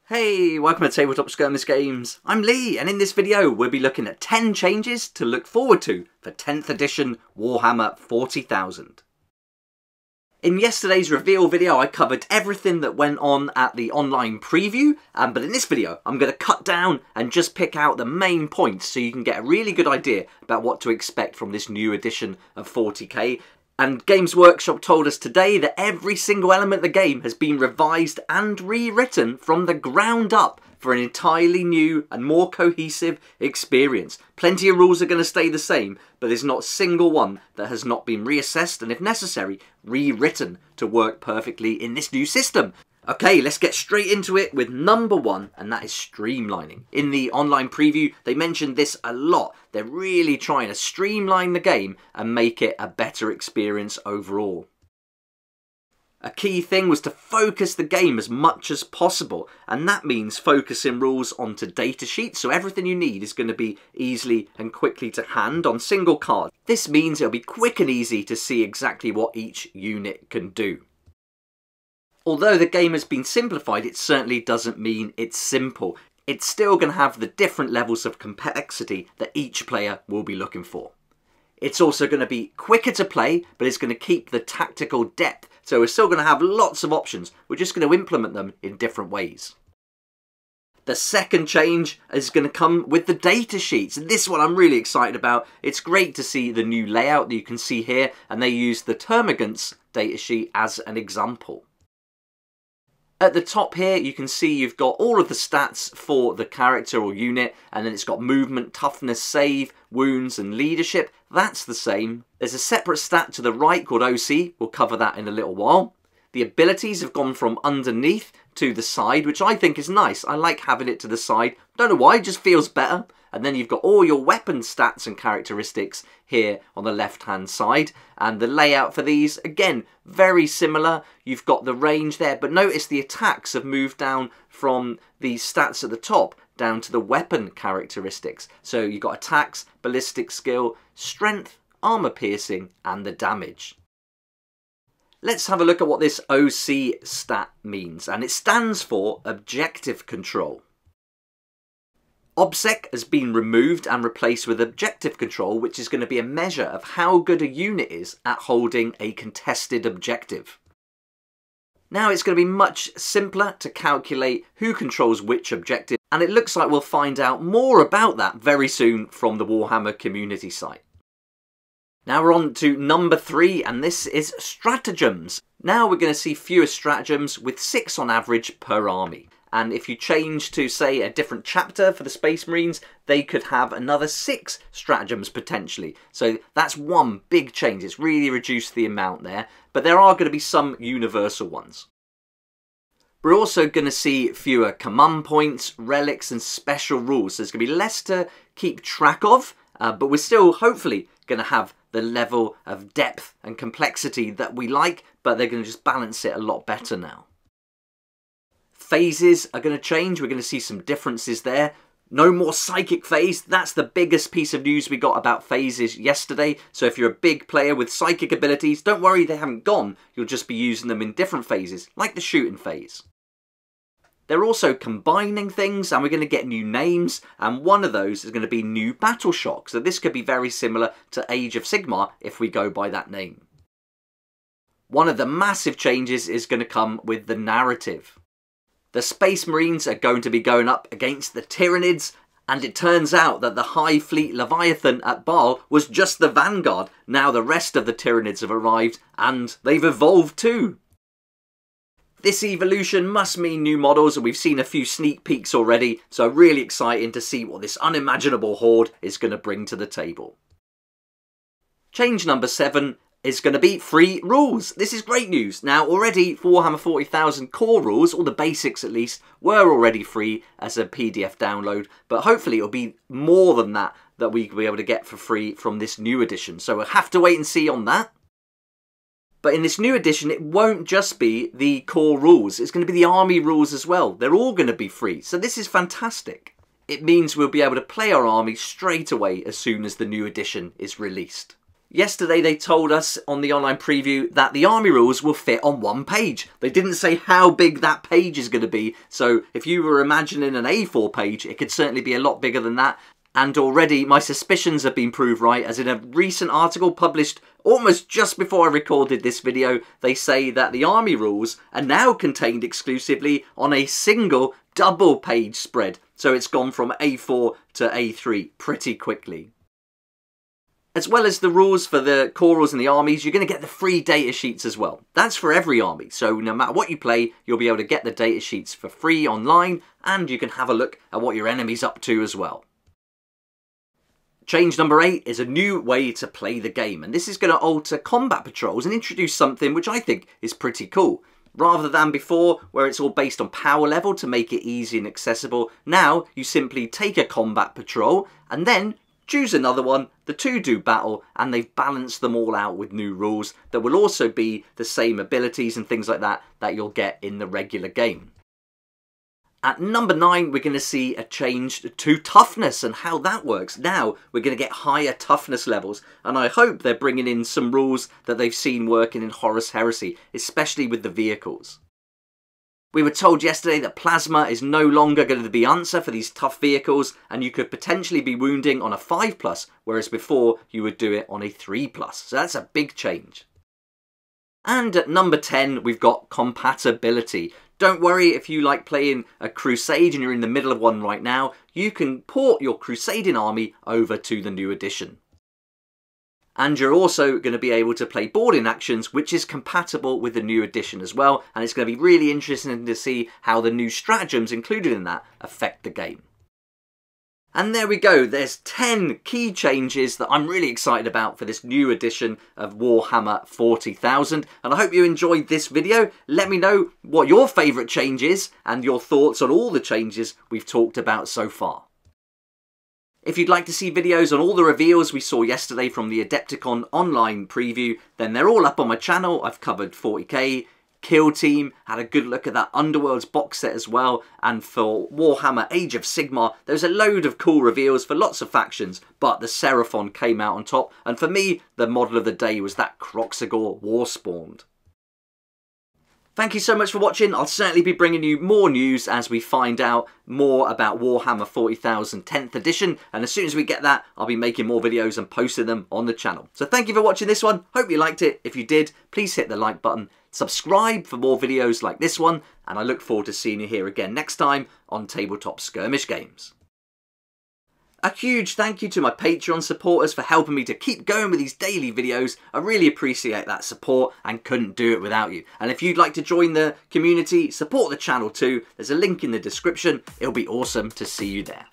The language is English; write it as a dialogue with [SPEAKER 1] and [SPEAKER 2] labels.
[SPEAKER 1] Hey, welcome to Tabletop Skirmish Games. I'm Lee, and in this video we'll be looking at 10 changes to look forward to for 10th edition Warhammer 40,000. In yesterday's reveal video I covered everything that went on at the online preview, but in this video I'm going to cut down and just pick out the main points so you can get a really good idea about what to expect from this new edition of 40k. And Games Workshop told us today that every single element of the game has been revised and rewritten from the ground up for an entirely new and more cohesive experience. Plenty of rules are going to stay the same, but there's not a single one that has not been reassessed and, if necessary, rewritten to work perfectly in this new system. Okay, let's get straight into it with number one, and that is streamlining. In the online preview, they mentioned this a lot. They're really trying to streamline the game and make it a better experience overall. A key thing was to focus the game as much as possible, and that means focusing rules onto data sheets, so everything you need is going to be easily and quickly to hand on single cards. This means it'll be quick and easy to see exactly what each unit can do. Although the game has been simplified, it certainly doesn't mean it's simple. It's still going to have the different levels of complexity that each player will be looking for. It's also going to be quicker to play, but it's going to keep the tactical depth. So we're still going to have lots of options. We're just going to implement them in different ways. The second change is going to come with the data sheets, and this one I'm really excited about. It's great to see the new layout that you can see here, and they use the Termagant's data sheet as an example. At the top here you can see you've got all of the stats for the character or unit, and then it's got movement, toughness, save, wounds and leadership. That's the same. There's a separate stat to the right called OC, we'll cover that in a little while. The abilities have gone from underneath to the side, which I think is nice. I like having it to the side. Don't know why, it just feels better. And then you've got all your weapon stats and characteristics here on the left hand side, and the layout for these, again, very similar. You've got the range there, but notice the attacks have moved down from the stats at the top down to the weapon characteristics. So you've got attacks, ballistic skill, strength, armor piercing and the damage. Let's have a look at what this OC stat means, and it stands for Objective Control. OBSEC has been removed and replaced with Objective Control, which is going to be a measure of how good a unit is at holding a contested objective. Now it's going to be much simpler to calculate who controls which objective, and it looks like we'll find out more about that very soon from the Warhammer community site. Now we're on to number 3, and this is stratagems. Now we're going to see fewer stratagems with 6 on average per army. And if you change to, say, a different chapter for the Space Marines, they could have another 6 stratagems potentially. So that's one big change. It's really reduced the amount there, but there are going to be some universal ones. We're also going to see fewer command points, relics and special rules. So there's going to be less to keep track of, but we're still hopefully going to have the level of depth and complexity that we like, but they're going to just balance it a lot better now. Phases are going to change. We're going to see some differences there. No more psychic phase. That's the biggest piece of news we got about phases yesterday. So if you're a big player with psychic abilities, don't worry, they haven't gone. You'll just be using them in different phases, like the shooting phase. They're also combining things, and we're going to get new names, and one of those is going to be New Battle Shock. So this could be very similar to Age of Sigmar if we go by that name. One of the massive changes is going to come with the narrative. The Space Marines are going to be going up against the Tyranids, and it turns out that the High Fleet Leviathan at Baal was just the vanguard. Now the rest of the Tyranids have arrived, and they've evolved too. This evolution must mean new models, and we've seen a few sneak peeks already, so really exciting to see what this unimaginable horde is going to bring to the table. Change number 7 is going to be free rules. This is great news. Now already Warhammer 40,000 core rules, or the basics at least, were already free as a PDF download, but hopefully it'll be more than that we'll be able to get for free from this new edition. So we'll have to wait and see on that. But in this new edition, it won't just be the core rules. It's going to be the army rules as well. They're all going to be free. So this is fantastic. It means we'll be able to play our army straight away as soon as the new edition is released. Yesterday they told us on the online preview that the army rules will fit on one page. They didn't say how big that page is going to be, so if you were imagining an A4 page, it could certainly be a lot bigger than that. And already my suspicions have been proved right, as in a recent article published almost just before I recorded this video, they say that the army rules are now contained exclusively on a single double page spread. So it's gone from A4 to A3 pretty quickly. As well as the rules for the core rules and the armies, you're going to get the free data sheets as well. That's for every army, so no matter what you play, you'll be able to get the data sheets for free online, and you can have a look at what your enemy's up to as well. Change number 8 is a new way to play the game, and this is going to alter combat patrols and introduce something which I think is pretty cool. Rather than before, where it's all based on power level to make it easy and accessible, now you simply take a combat patrol and then choose another one, the two do battle, and they've balanced them all out with new rules that will also be the same abilities and things like that that you'll get in the regular game. At number 9, we're going to see a change to toughness and how that works. Now we're going to get higher toughness levels, and I hope they're bringing in some rules that they've seen working in Horus Heresy, especially with the vehicles. We were told yesterday that plasma is no longer going to be the answer for these tough vehicles, and you could potentially be wounding on a 5+, whereas before you would do it on a 3+. So that's a big change. And at number 10, we've got compatibility. Don't worry if you like playing a crusade and you're in the middle of one right now, you can port your crusading army over to the new edition. And you're also going to be able to play boarding actions, which is compatible with the new edition as well. And it's going to be really interesting to see how the new stratagems included in that affect the game. And there we go, there's 10 key changes that I'm really excited about for this new edition of Warhammer 40,000. And I hope you enjoyed this video. Let me know what your favourite change is and your thoughts on all the changes we've talked about so far. If you'd like to see videos on all the reveals we saw yesterday from the Adepticon online preview, then they're all up on my channel. I've covered 40k, Kill Team, had a good look at that Underworlds box set as well, and for Warhammer Age of Sigmar, there's a load of cool reveals for lots of factions, but the Seraphon came out on top, and for me, the model of the day was that Kroxigor Warspawned. Thank you so much for watching. I'll certainly be bringing you more news as we find out more about Warhammer 40,000 10th edition. And as soon as we get that, I'll be making more videos and posting them on the channel. So thank you for watching this one. Hope you liked it. If you did, please hit the like button. Subscribe for more videos like this one. And I look forward to seeing you here again next time on Tabletop Skirmish Games. A huge thank you to my Patreon supporters for helping me to keep going with these daily videos. I really appreciate that support and couldn't do it without you. And if you'd like to join the community, support the channel too, there's a link in the description. It'll be awesome to see you there.